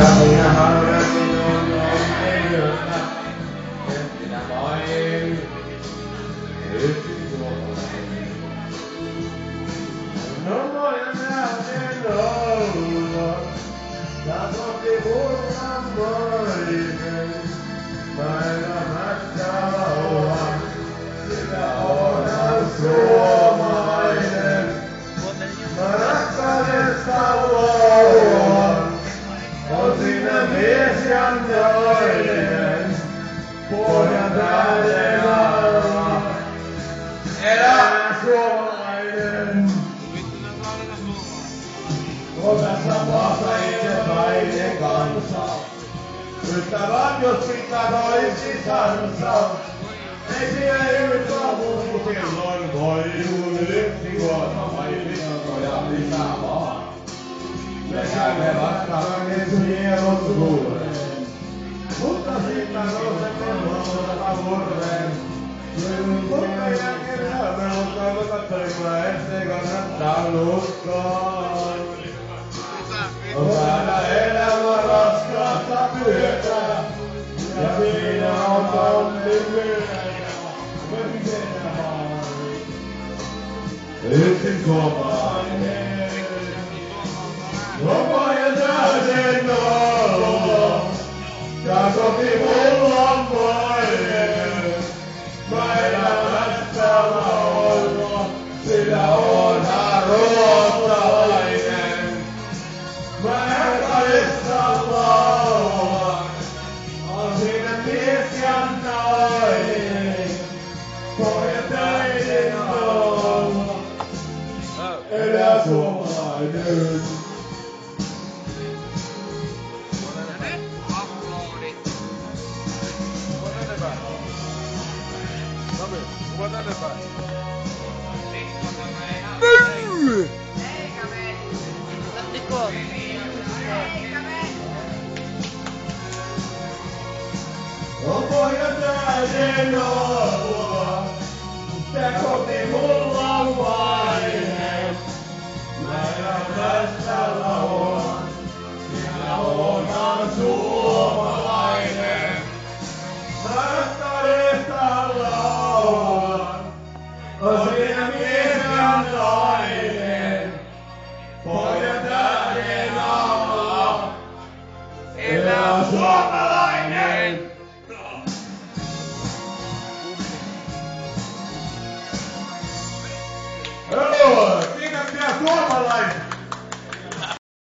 minä harvemmin on onnellista, et minä vain yksin suomalainen. No voin nähden olla, ja toki murranmoinen. Mä elämässä olla, sillä olen suomalainen. Mä rakkaudesta luovan, on siinä mies ja nainen. Pohjan tähden alla, elää suomalainen. On tässä maassa itsepäinen kansa. Ystävät, jos pitää toisi sansa. Ei siihen yksin muu, silloin voi juuri yksi vuotta vaihtoja lisää vaan. Me käymme vastaavakin sielut suureen, mutta siitä nousemme muuta murreen. Mutta jälkeen me uskoimme katselimme, ettei kannattaa nukkaan. On täällä elämä raskaasta työtä, ja siinä on onni myötä. Yksin suomalainen, vapaa ja täyden olla, ja koti mulla on vainen. Mä elämässä olla, sillä onhan ruotsalainen. Mä rakkaudessa laulan, on siinä mies ja nainen. Pohja täyden olla, elää suomalainen. On pohja täyden olla, se koti mulla on vainen. Mä elämässä laulan.